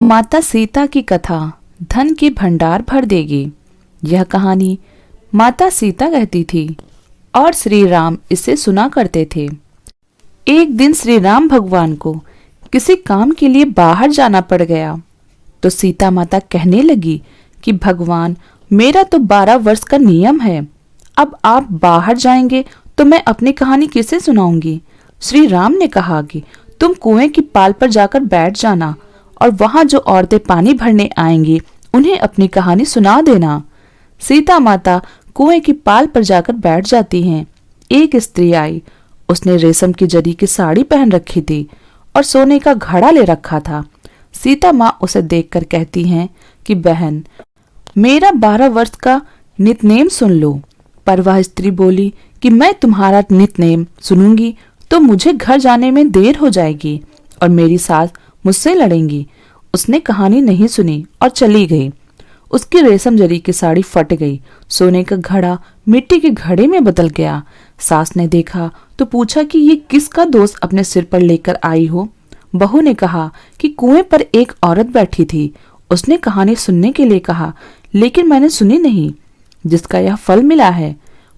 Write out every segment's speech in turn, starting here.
माता सीता की कथा धन की भंडार भर देगी। यह कहानी माता सीता कहती थी और श्री राम इसे सुना करते थे। एक दिन श्री राम भगवान को किसी काम के लिए बाहर जाना पड़ गया तो सीता माता कहने लगी कि भगवान, मेरा तो 12 वर्ष का नियम है, अब आप बाहर जाएंगे तो मैं अपनी कहानी किसे सुनाऊंगी। श्री राम ने कहा कि तुम कुएं की पाल पर जाकर बैठ जाना और वहां जो औरतें पानी भरने आएंगी उन्हें अपनी कहानी सुना देना। सीता माता कुएं की पाल पर जाकर बैठ जाती हैं। एक स्त्री आई, उसने रेशम की जरी की साड़ी पहन रखी थी और सोने का घड़ा ले रखा था। सीता माँ उसे देखकर कहती हैं कि बहन, मेरा 12 वर्ष का नितनेम सुन लो। पर वह स्त्री बोली कि मैं तुम्हारा नितनेम सुनूंगी तो मुझे घर जाने में देर हो जाएगी और मेरी सास मुझसे लड़ेंगी। उसने कहानी नहीं सुनी और चली गई। उसकी रेशम जरी की साड़ी फट गई, सोने का घड़ा मिट्टी के घड़े में बदल गया। सास ने देखा तो पूछा कि ये किसका दोष अपने सिर पर लेकर आई हो। बहू ने कहा कि कुएं पर एक औरत बैठी थी, उसने कहानी सुनने के लिए कहा, लेकिन मैंने सुनी नहीं, जिसका यह फल मिला है।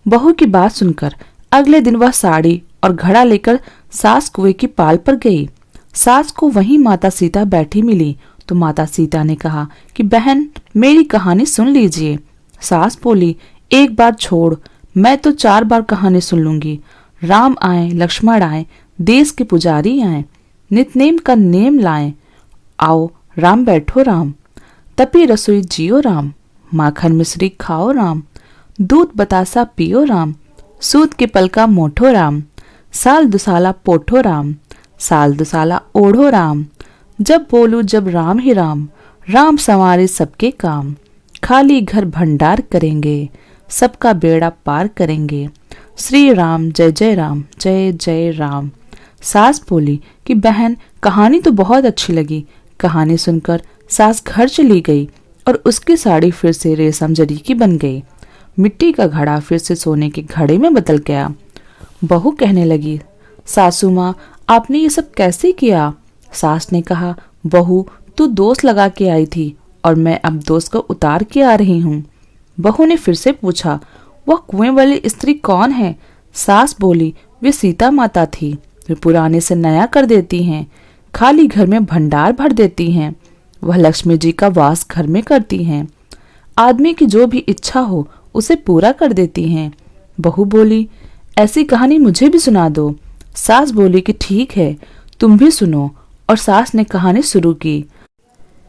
बहू की बात सुनकर अगले दिन वह साड़ी और घड़ा लेकर सास कुएं की पाल पर गई। सास को वहीं माता सीता बैठी मिली तो माता सीता ने कहा कि बहन, मेरी कहानी सुन लीजिए। सास बोली, एक बार छोड़, मैं तो 4 बार कहानी सुन लूंगी। राम आए, लक्ष्मण आए, देश के पुजारी आए, नितनेम का नेम लाए, आओ राम बैठो राम, तपी रसोई जियो राम, माखन मिश्री खाओ राम, दूध बतासा पियो राम, सूत के पलका मोठो राम, साल दुसाला पोठो राम, साल दुसाला ओढ़ो राम, जब बोलू जब राम ही राम, राम संवारे सबके काम, खाली घर भंडार करेंगे, सबका बेड़ा पार करेंगे, श्री राम जय जय राम, जय जय राम। सास बोली कि बहन, कहानी तो बहुत अच्छी लगी। कहानी सुनकर सास घर चली गई और उसकी साड़ी फिर से रेशम जरी की बन गई। मिट्टी का घड़ा फिर से सोने के घड़े में बदल गया। बहू कहने लगी, सासू माँ, आपने ये सब कैसे किया। सास ने कहा, बहू, तू दोष लगा के आई थी और मैं अब दोष को उतार के आ रही हूँ। बहू ने फिर से पूछा, वह कुएं वाली स्त्री कौन है। सास बोली, वे सीता माता थी, वे पुराने से नया कर देती हैं, खाली घर में भंडार भर देती हैं, वह लक्ष्मी जी का वास घर में करती हैं, आदमी की जो भी इच्छा हो उसे पूरा कर देती हैं। बहू बोली, ऐसी कहानी मुझे भी सुना दो। सास बोली कि ठीक है, तुम भी सुनो, और सास ने कहानी शुरू की।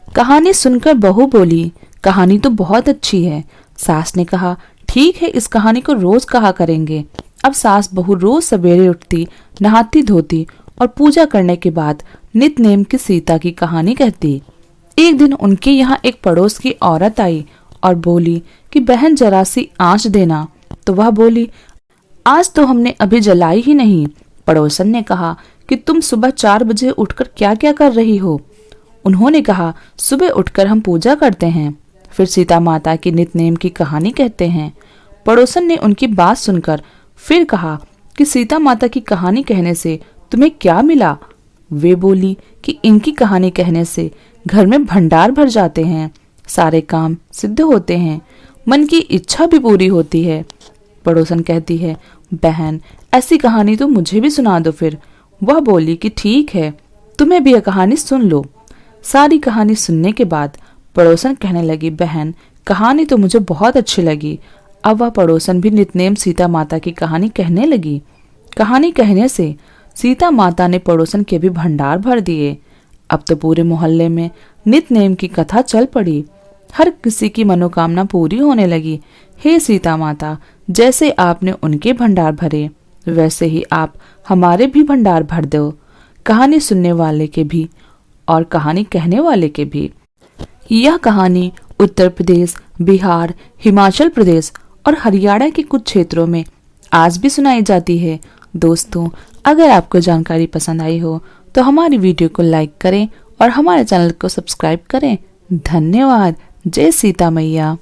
कहानी सुनकर बहू बोली, कहानी तो बहुत अच्छी है। सास ने कहा, ठीक है, इस कहानी को रोज कहा करेंगे। अब सास बहू रोज सवेरे उठती, नहाती धोती और पूजा करने के बाद नितनेम की सीता की कहानी कहती। एक दिन उनके यहाँ एक पड़ोस की औरत आई और बोली कि बहन, जरा सी आंच देना। तो वह बोली, आज तो हमने अभी जलाई ही नहीं। पड़ोसन ने कहा कि तुम सुबह 4 बजे उठकर क्या क्या कर रही हो। उन्होंने कहा, सुबह उठकर हम पूजा करते हैं। फिर सीता माता की नितनेम की कहानी कहते हैं। पड़ोसन ने उनकी बात सुनकर फिर कहा कि सीता माता की कहानी कहने से तुम्हें क्या मिला। वे बोली कि इनकी कहानी कहने से घर में भंडार भर जाते हैं, सारे काम सिद्ध होते हैं, मन की इच्छा भी पूरी होती है। पड़ोसन कहती है, बहन, ऐसी कहानी तो मुझे भी सुना दो फिर। वह बोली कि ठीक है, तुम्हें भी यह कहानी सुन लो। सारी कहानी सुनने के बाद पड़ोसन कहने लगी, बहन, कहानी तो मुझे बहुत अच्छी लगी। अब वह पड़ोसन भी नितनेम सीता माता की कहानी कहने लगी। कहानी कहने से सीता माता ने पड़ोसन के भी भंडार भर दिए। अब तो पूरे मोहल्ले में नितनेम की कथा चल पड़ी। हर किसी की मनोकामना पूरी होने लगी। हे सीता माता, जैसे आपने उनके भंडार भरे, वैसे ही आप हमारे भी भंडार भर दो, कहानी सुनने वाले के भी और कहानी कहने वाले के भी। यह कहानी उत्तर प्रदेश, बिहार, हिमाचल प्रदेश और हरियाणा के कुछ क्षेत्रों में आज भी सुनाई जाती है। दोस्तों, अगर आपको जानकारी पसंद आई हो तो हमारी वीडियो को लाइक करें और हमारे चैनल को सब्सक्राइब करें। धन्यवाद। जय सीता मैया।